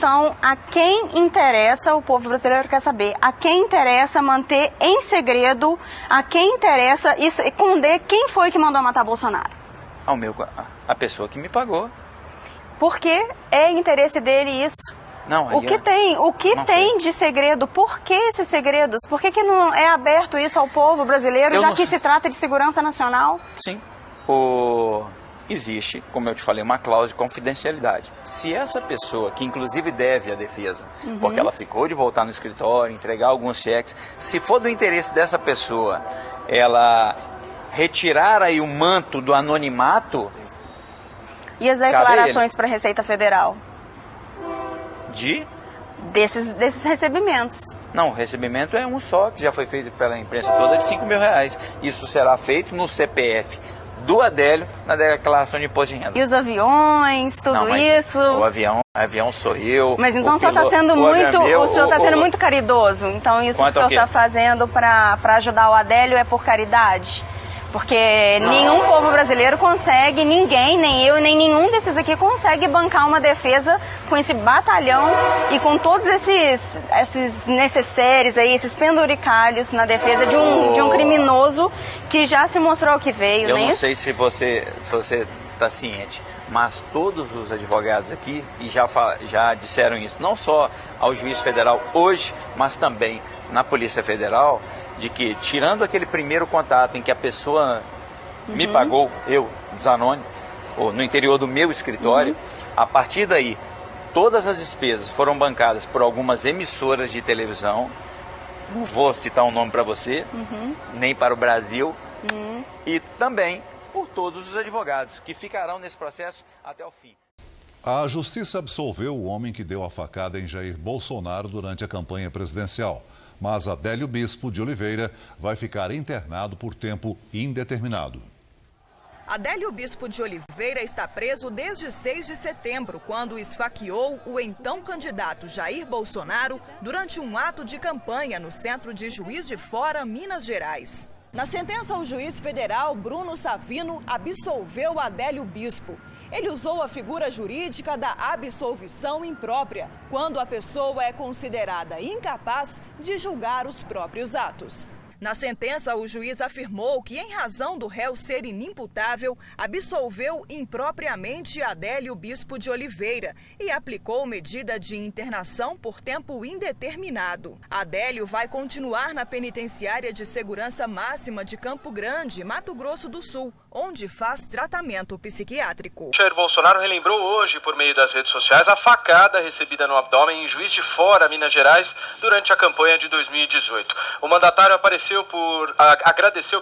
questão a quem interessa, o povo brasileiro quer saber, a quem interessa manter em segredo, a quem interessa esconder quem foi que mandou matar Bolsonaro. A pessoa que me pagou. Porque é interesse dele isso. Não, o que tem de segredo? Por que esses segredos? Por que não é aberto isso ao povo brasileiro, já que se trata de segurança nacional? Sim. Existe, como eu te falei, uma cláusula de confidencialidade. Se essa pessoa, que inclusive deve à defesa, porque ela ficou de voltar no escritório, entregar alguns cheques, se for do interesse dessa pessoa, ela retirar aí o manto do anonimato... E as declarações para a Receita Federal? Desses recebimentos. Não, o recebimento é um só, que já foi feito pela imprensa toda, de R$5.000. Isso será feito no CPF do Adélio, na declaração de imposto de renda. E os aviões, isso? O avião sou eu. Mas então o senhor está sendo muito caridoso. Então isso que o senhor está fazendo para ajudar o Adélio é por caridade? Porque nenhum povo brasileiro consegue, ninguém, nem eu, nem nenhum desses aqui consegue bancar uma defesa com esse batalhão e com todos esses necessários aí, esses penduricalhos na defesa de um criminoso que já se mostrou o que veio. Eu não sei se você está ciente, mas todos os advogados aqui já disseram isso, não só ao juiz federal hoje, mas também na Polícia Federal, de que, tirando aquele primeiro contato em que a pessoa me pagou, eu, Zanoni, no interior do meu escritório, a partir daí, todas as despesas foram bancadas por algumas emissoras de televisão, não vou citar um nome para você, nem para o Brasil, e também por todos os advogados, que ficarão nesse processo até o fim. A Justiça absolveu o homem que deu a facada em Jair Bolsonaro durante a campanha presidencial. Mas Adélio Bispo de Oliveira vai ficar internado por tempo indeterminado. Adélio Bispo de Oliveira está preso desde 6 de setembro, quando esfaqueou o então candidato Jair Bolsonaro durante um ato de campanha no centro de Juiz de Fora, Minas Gerais. Na sentença, o juiz federal Bruno Savino absolveu Adélio Bispo. Ele usou a figura jurídica da absolvição imprópria, quando a pessoa é considerada incapaz de julgar os próprios atos. Na sentença, o juiz afirmou que, em razão do réu ser inimputável, absolveu impropriamente Adélio Bispo de Oliveira e aplicou medida de internação por tempo indeterminado. Adélio vai continuar na penitenciária de segurança máxima de Campo Grande, Mato Grosso do Sul, onde faz tratamento psiquiátrico. Jair Bolsonaro relembrou hoje, por meio das redes sociais, a facada recebida no abdômen em Juiz de Fora, Minas Gerais, durante a campanha de 2018. O mandatário agradeceu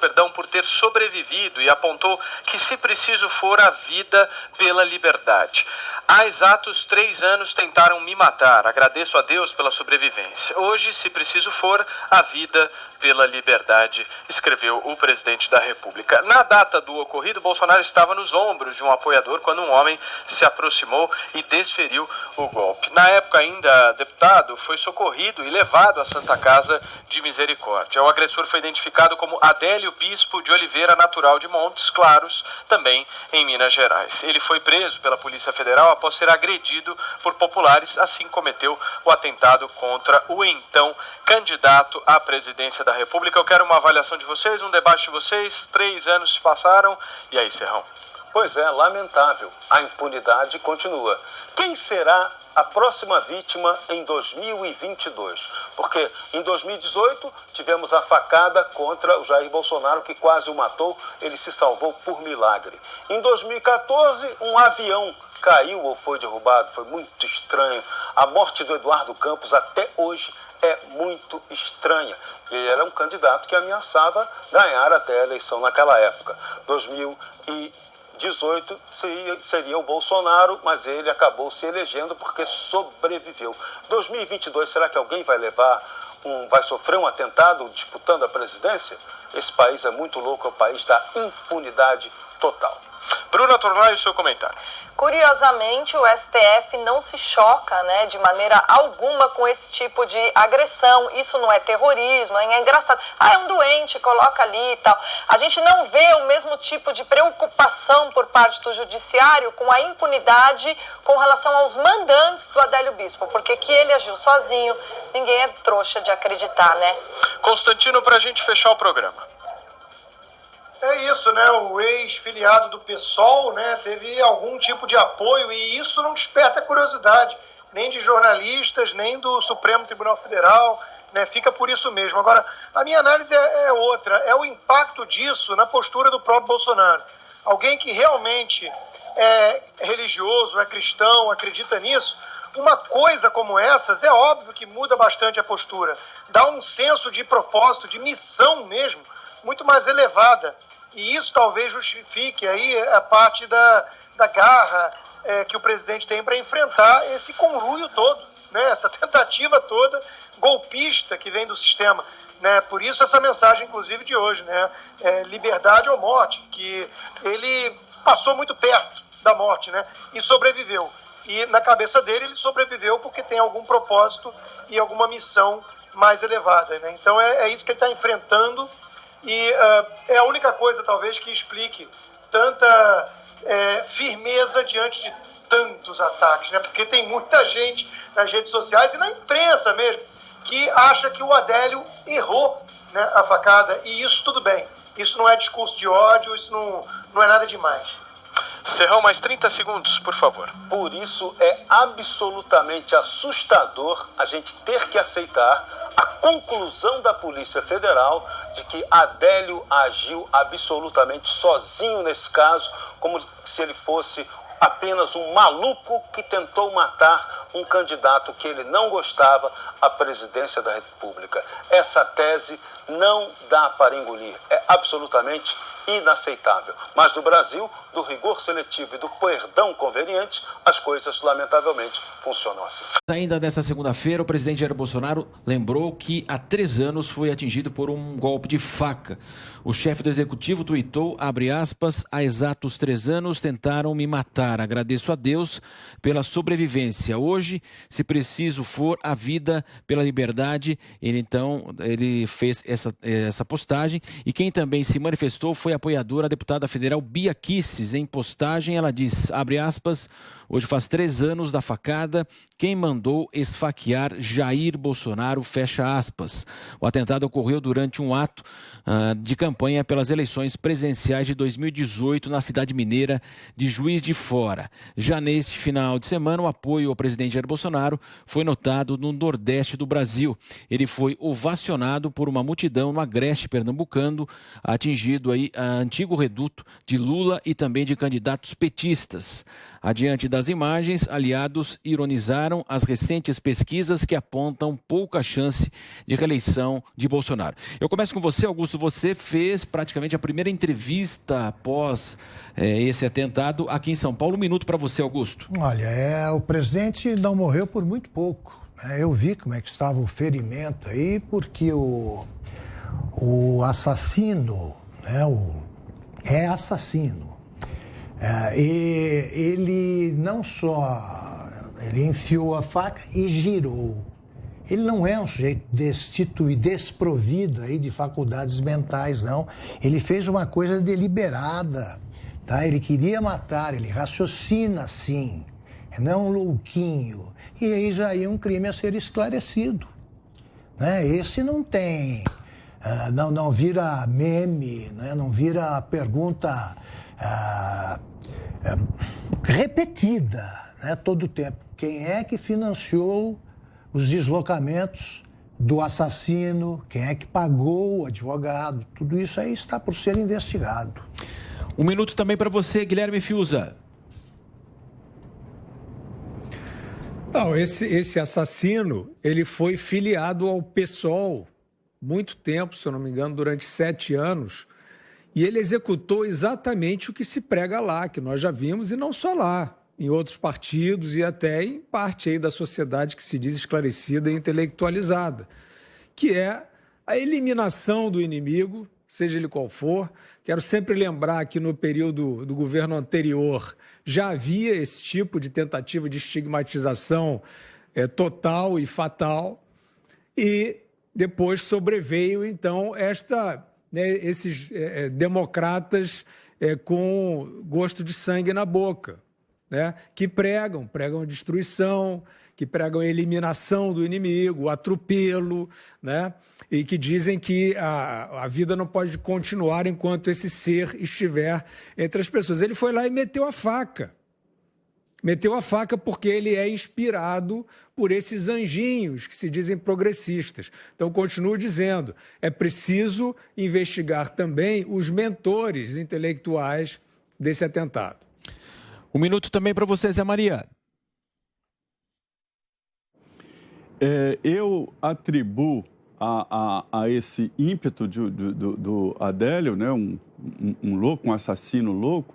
por ter sobrevivido e apontou que, se preciso for, a vida pela liberdade. Há exatos 3 anos tentaram me matar. Agradeço a Deus pela sobrevivência. Hoje, se preciso for, a vida pela liberdade, escreveu o presidente da República. Na data do ocorrido, Bolsonaro estava nos ombros de um apoiador quando um homem se aproximou e desferiu o golpe. Na época ainda deputado, foi socorrido e levado à Santa Casa de Misericórdia. O agressor foi identificado como Adélio Bispo de Oliveira, natural de Montes Claros, também em Minas Gerais. Ele foi preso pela Polícia Federal após ser agredido por populares, assim cometeu o atentado contra o então candidato à presidência da República. Eu quero uma avaliação de vocês, um debate de vocês. 3 anos se passaram. E aí, Serrão? Pois é, lamentável. A impunidade continua. Quem será a próxima vítima em 2022? Porque em 2018 tivemos a facada contra o Jair Bolsonaro, que quase o matou. Ele se salvou por milagre. Em 2014, um avião caiu ou foi derrubado. Foi muito estranho. A morte do Eduardo Campos até hoje é muito estranha. Ele era um candidato que ameaçava ganhar até a eleição naquela época. 2018 seria o Bolsonaro, mas ele acabou se elegendo porque sobreviveu. 2022, será que alguém vai vai sofrer um atentado disputando a presidência? Esse país é muito louco, é o país da impunidade total. Bruna Tornai, o seu comentário. Curiosamente, o STF não se choca, né, de maneira alguma com esse tipo de agressão. Isso não é terrorismo, é engraçado. É um doente, coloca ali e tal. A gente não vê o mesmo tipo de preocupação por parte do judiciário com a impunidade com relação aos mandantes do Adélio Bispo, porque que ele agiu sozinho, ninguém é trouxa de acreditar, né? Constantino, para a gente fechar o programa. É isso, né? O ex-filiado do PSOL, né, teve algum tipo de apoio e isso não desperta curiosidade, nem de jornalistas, nem do Supremo Tribunal Federal, né? Fica por isso mesmo. Agora, a minha análise é outra, é o impacto disso na postura do próprio Bolsonaro. Alguém que realmente é religioso, é cristão, acredita nisso, uma coisa como essas é óbvio que muda bastante a postura. Dá um senso de propósito, de missão mesmo, muito mais elevada. E isso talvez justifique aí a parte da garra que o presidente tem para enfrentar esse conluio todo, né? Essa tentativa toda golpista que vem do sistema. Né? Por isso essa mensagem, inclusive, de hoje, né? Liberdade ou morte, que ele passou muito perto da morte, né? E sobreviveu. E na cabeça dele ele sobreviveu porque tem algum propósito e alguma missão mais elevada. Né? Então é isso que ele está enfrentando. E é a única coisa, talvez, que explique tanta firmeza diante de tantos ataques, né? Porque tem muita gente nas redes sociais e na imprensa mesmo que acha que o Adélio errou, né, a facada, e isso tudo bem. Isso não é discurso de ódio, isso não é nada demais. Serrão, mais 30 segundos, por favor. Por isso é absolutamente assustador a gente ter que aceitar a conclusão da Polícia Federal de que Adélio agiu absolutamente sozinho nesse caso, como se ele fosse apenas um maluco que tentou matar um candidato que ele não gostava à presidência da República. Essa tese não dá para engolir, é absolutamente inaceitável. Mas no Brasil, do rigor seletivo e do perdão conveniente, as coisas lamentavelmente funcionam assim. Ainda nesta segunda-feira, o presidente Jair Bolsonaro lembrou que há 3 anos foi atingido por um golpe de faca. O chefe do executivo tuitou, abre aspas, há exatos 3 anos tentaram me matar. Agradeço a Deus pela sobrevivência. Hoje, se preciso for, a vida pela liberdade. Ele fez essa postagem. E quem também se manifestou foi a apoiadora, a deputada federal Bia Kicis. Em postagem, ela diz, abre aspas, hoje faz 3 anos da facada, quem mandou esfaquear Jair Bolsonaro, fecha aspas. O atentado ocorreu durante um ato de campanha pelas eleições presidenciais de 2018 na cidade mineira de Juiz de Fora. Já neste final de semana, o apoio ao presidente Jair Bolsonaro foi notado no Nordeste do Brasil. Ele foi ovacionado por uma multidão no Agreste pernambucano, atingido aí antigo reduto de Lula e também de candidatos petistas. Adiante das imagens, aliados ironizaram as recentes pesquisas que apontam pouca chance de reeleição de Bolsonaro. Eu começo com você, Augusto. Você fez praticamente a primeira entrevista após esse atentado aqui em São Paulo. 1 minuto para você, Augusto. Olha, o presidente não morreu por muito pouco. Eu vi como é que estava o ferimento aí, porque o assassino, né, é assassino. E ele não só, ele enfiou a faca e girou. Ele não é um sujeito destituído, desprovido aí de faculdades mentais, não. Ele fez uma coisa deliberada, tá? Ele queria matar, ele raciocina assim, não é um louquinho. E aí já é um crime a ser esclarecido, né? Esse não tem, não vira meme, né? Não vira pergunta repetida, né? Todo o tempo. Quem é que financiou os deslocamentos do assassino, quem é que pagou o advogado, tudo isso aí está por ser investigado. 1 minuto também para você, Guilherme Fiuza. Não, esse assassino, ele foi filiado ao PSOL muito tempo, se eu não me engano, durante 7 anos, e ele executou exatamente o que se prega lá, que nós já vimos, e não só lá, em outros partidos e até em parte aí da sociedade que se diz esclarecida e intelectualizada, que é a eliminação do inimigo seja ele qual for. Quero sempre lembrar que no período do governo anterior já havia esse tipo de tentativa de estigmatização total e fatal, e depois sobreveio, então, esses democratas com gosto de sangue na boca, né, que pregam destruição, que pregam a eliminação do inimigo, o atropelo, né, e que dizem que a vida não pode continuar enquanto esse ser estiver entre as pessoas. Ele foi lá e meteu a faca. Meteu a faca porque ele é inspirado por esses anjinhos que se dizem progressistas. Então, continuo dizendo, é preciso investigar também os mentores intelectuais desse atentado. Um minuto também para você, Zé Maria. Eu atribuo a esse ímpeto do Adélio, né, um louco, um assassino louco,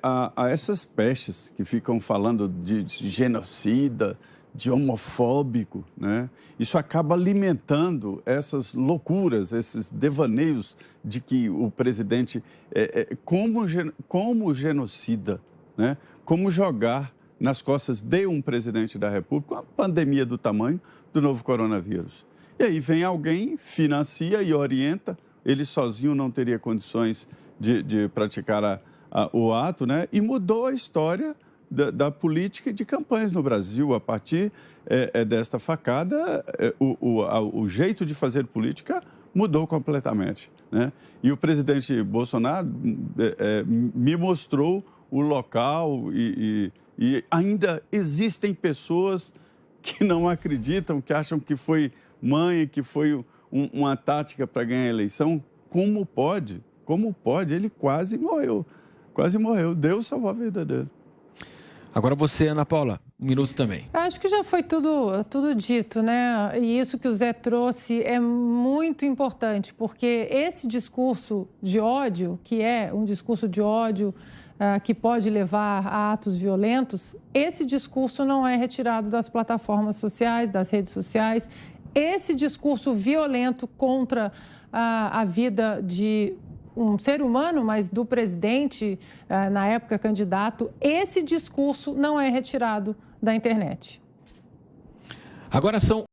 a essas pestes que ficam falando de genocida, de homofóbico, né? Isso acaba alimentando essas loucuras, esses devaneios de que o presidente como genocida, né? Como jogar nas costas de um presidente da República uma pandemia do tamanho do novo coronavírus. E aí vem alguém, financia e orienta, ele sozinho não teria condições de praticar o ato, né? E mudou a história da política e de campanhas no Brasil. A partir desta facada, o jeito de fazer política mudou completamente, né? E o presidente Bolsonaro me mostrou o local e ainda existem pessoas que não acreditam, que acham que foi manha, que foi uma tática para ganhar a eleição. Como pode? Como pode? Ele quase morreu. Quase morreu. Deus salvou a vida dele. Agora você, Ana Paula, um minuto também. Acho que já foi tudo dito, né? E isso que o Zé trouxe é muito importante, porque esse discurso de ódio, que é um discurso de ódio que pode levar a atos violentos, esse discurso não é retirado das plataformas sociais, das redes sociais. Esse discurso violento contra a vida de um ser humano, mas do presidente, na época candidato, esse discurso não é retirado da internet. Agora são